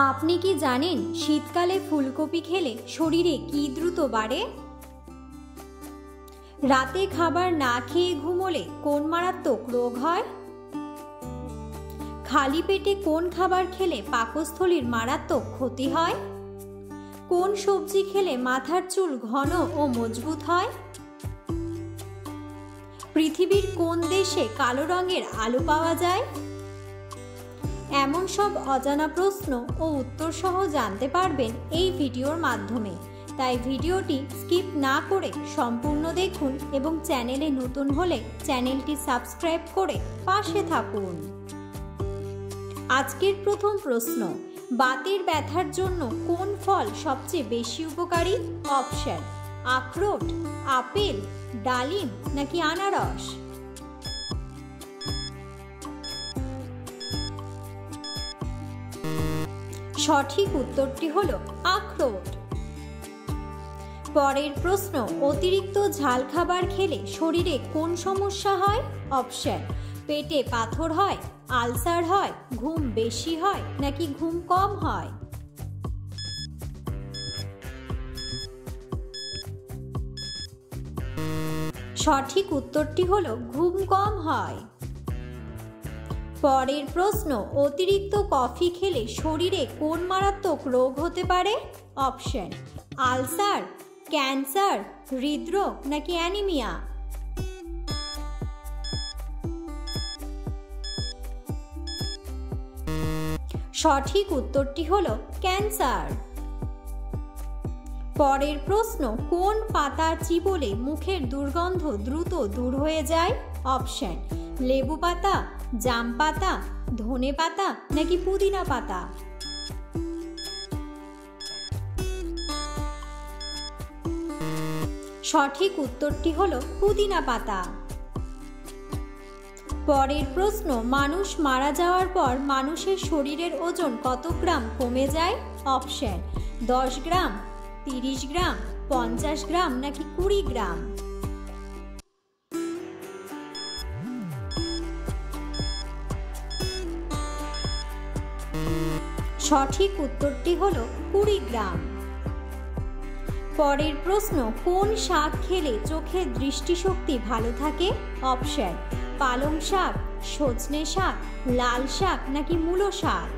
আপনি কি জানেন শীতকালে ফুলকপি খেলে শরীরে কি দ্রুত বাড়ে? রাতে খাবার না খেয়ে ঘুমোলে কোন মারাত্মক রোগ হয়? খালি পেটে কোন খাবার খেলে পাকস্থলীর মারাত্মক ক্ষতি হয়? কোন সবজি খেলে মাথার চুল ঘন ও মজবুত হয়? পৃথিবীর কোন দেশে কালো রঙের আলু পাওয়া যায়? এমন সব অজানা প্রশ্ন ও উত্তর সহ জানতে পারবেন এই ভিডিওর মাধ্যমে। তাই ভিডিওটি স্কিপ না করে সম্পূর্ণ দেখুন এবং চ্যানেলে নতুন হলে চ্যানেলটি সাবস্ক্রাইব করে পাশে থাকুন। আজকের প্রথম প্রশ্ন, বাতের ব্যথার জন্য কোন ফল সবচেয়ে বেশি উপকারী? অপশন: আখরোট, আপেল, ডালিম নাকি আনারস? সঠিক উত্তরটি হলো আখরোট। পরের প্রশ্ন, অতিরিক্ত ঝাল খাবার খেলে শরীরে কোন সমস্যা হয়? অপশন: পেটে পাথর হয়, আলসার হয়, ঘুম বেশি হয় নাকি ঘুম কম হয়? সঠিক উত্তরটি হলো ঘুম কম হয়। পরের প্রশ্ন, অতিরিক্ত কফি খেলে শরীরে কোন মারাত্মক রোগ হতে পারে? অপশন: আলসার, ক্যান্সার, হৃদরোগ নাকি অ্যানিমিয়া? সঠিক উত্তরটি হলো ক্যান্সার। পরের প্রশ্ন, কোন পাতা চিবোলে মুখের দুর্গন্ধ দ্রুত দূর হয়ে যায়? অপশন: লেবু পাতা, জাম পাতা, ধনে পাতা নাকি পুদিনা পাতা? সঠিক উত্তরটি হলো পুদিনা পাতা। পরের প্রশ্ন, মানুষ মারা যাওয়ার পর মানুষের শরীরের ওজন কত গ্রাম কমে যায়? অপশন: 10 গ্রাম, 30 গ্রাম, 50 গ্রাম নাকি 20 গ্রাম? সঠিক উত্তরটি হলো 20 গ্রাম। পরের প্রশ্ন, কোন শাক খেলে চোখের দৃষ্টিশক্তি ভালো থাকে? অপশন: পালং শাক, সজনে শাক, লাল শাক নাকি মূলো শাক?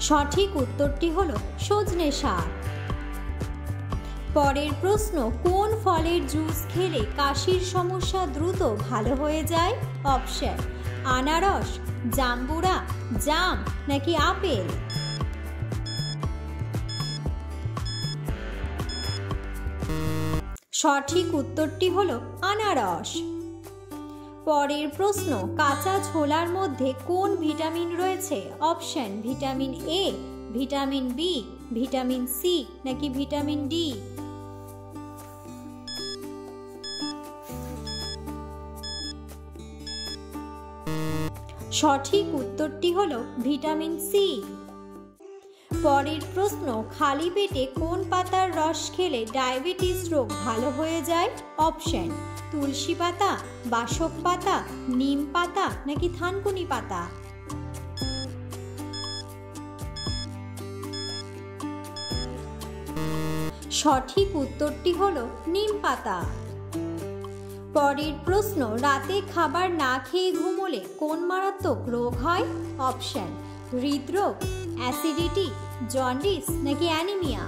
সঠিক উত্তরটি হলো সজনে শাক। পরের প্রশ্ন, কোন ফলের জুস খেলে কাশির সমস্যা দ্রুত ভালো হয়ে যায়? অপশন: আনারস, জাম্বুরা, জাম নাকি আপেল? সঠিক উত্তরটি হলো আনারস। পরের প্রশ্ন, কাঁচা ছোলার মধ্যে কোন ভিটামিন রয়েছে? Option: vitamin A, vitamin B, vitamin C নাকি ভিটামিন ডি? সঠিক উত্তরটি হলো ভিটামিন সি। পরের প্রশ্ন, খালি পেটে কোন পাতার রস খেলে ডায়াবেটিস রোগ ভালো হয়ে যায়? অপশন: তুলসী পাতা, বাসক পাতা, নিম পাতা নাকি থানকুনি পাতা? সঠিক উত্তরটি হলো নিম পাতা। পরের প্রশ্ন, রাতে খাবার না খেয়ে ঘুমোলে কোন মারাত্মক রোগ হয়? অপশন: হৃদরোগ, অ্যাসিডিটি, জন্ডিস নাকি অ্যানিমিয়া?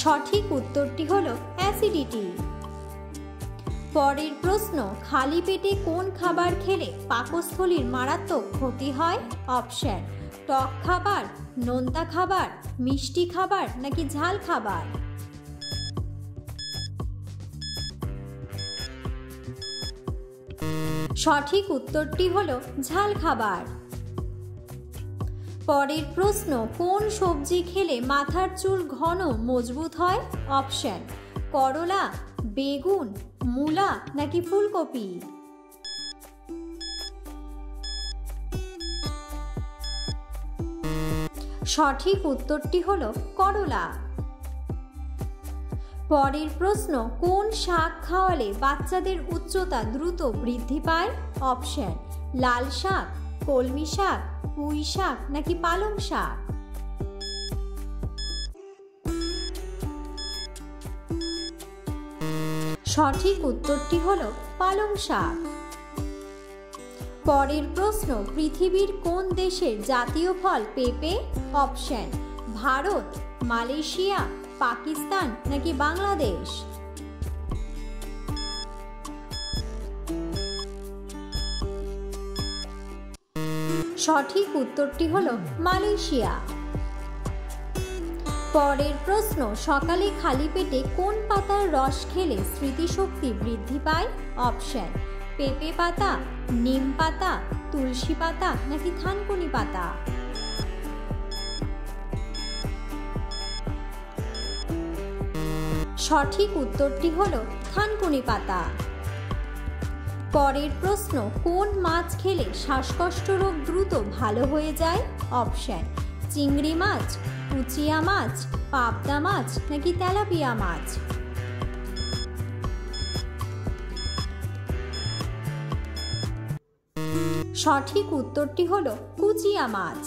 সঠিক উত্তরটি হলো অ্যাসিডিটি। পরের প্রশ্ন, খালি পেটে কোন খাবার খেলে পাকস্থলীর মারাত্মক ক্ষতি হয়? অপশন: টক খাবার, নোনতা খাবার, মিষ্টি খাবার নাকি ঝাল খাবার? সঠিক উত্তরটি হলো ঝাল খাবার। পরের প্রশ্ন, কোন সবজি খেলে মাথার চুল ঘন মজবুত হয়? অপশন: করলা, বেগুন, মূলা নাকি ফুলকপি? সঠিক উত্তরটি হলো করলা। পরের প্রশ্ন, কোন শাক খাওয়ালে বাচ্চাদের উচ্চতা দ্রুত বৃদ্ধি পায়? অপশন, লাল শাক, কলমি শাক, পুঁই শাক নাকি পালং শাক? সঠিক উত্তরটি হলো পালং শাক। পরের প্রশ্ন, পৃথিবীর কোন দেশের জাতীয় ফল পেঁপে? অপশন, ভারত, মালয়েশিয়া, পাকিস্তান নাকি বাংলাদেশ? সঠিক উত্তরটি হলো মালয়েশিয়া। পরের প্রশ্ন, সকালে খালি পেটে কোন পাতার রস খেলে স্মৃতিশক্তি বৃদ্ধি পায়? অপশন, পেঁপে পাতা, নিম পাতা, তুলসী পাতা নাকি থানকুনি পাতা? সঠিক উত্তরটি হলো থানকুনি পাতা। পরের প্রশ্ন, কোন মাছ খেলে শ্বাসকষ্ট রোগ দ্রুত ভালো হয়ে যায়? অপশন, চিংড়ি মাছ, কুচিয়া মাছ, পাবদা মাছ নাকি তেলাপিয়া মাছ? সঠিক উত্তরটি হলো কুচিয়া মাছ।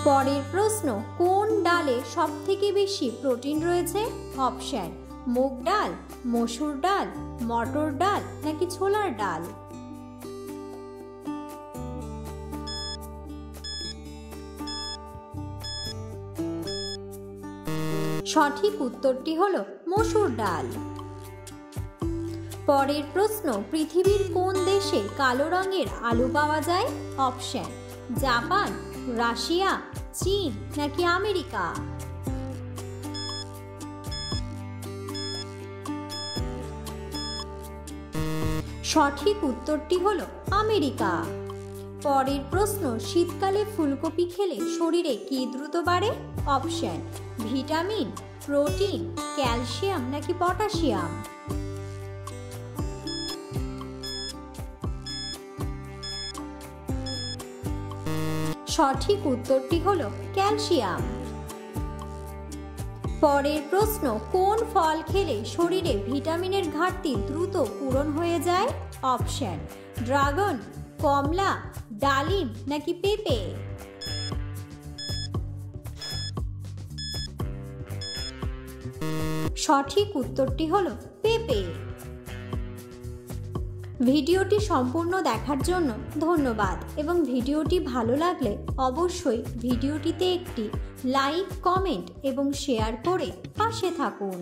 পরের প্রশ্ন, কোন ডালে সবথেকে বেশি প্রোটিন রয়েছে? অপশন, মুগ ডাল, মসুর ডাল, মটর ডাল নাকি ছোলার ডাল? সঠিক উত্তরটি হলো মসুর ডাল। পরের প্রশ্ন, পৃথিবীর কোন দেশে কালো রঙের আলু পাওয়া যায়? অপশন, জাপান, রাশিয়া, চীন নাকি আমেরিকা? সঠিক উত্তরটি হলো আমেরিকা। পরের প্রশ্ন, শীতকালে ফুলকপি খেলে শরীরে কি দ্রুত বাড়ে? অপশন, ভিটামিন, প্রোটিন, ক্যালসিয়াম নাকি পটাশিয়াম? সঠিক উত্তরটি হলো ক্যালসিয়াম। পরের প্রশ্ন, কোন ফল খেলে শরীরে ভিটামিনের ঘাটতি দ্রুত পূরণ হয়ে যায়? অপশন, ড্রাগন, কমলা, ডালিম নাকি পেঁপে? সঠিক উত্তরটি হলো পেঁপে। ভিডিওটি সম্পূর্ণ দেখার জন্য ধন্যবাদ এবং ভিডিওটি ভালো লাগলে অবশ্যই ভিডিওটিতে একটি লাইক, কমেন্ট এবং শেয়ার করে পাশে থাকুন।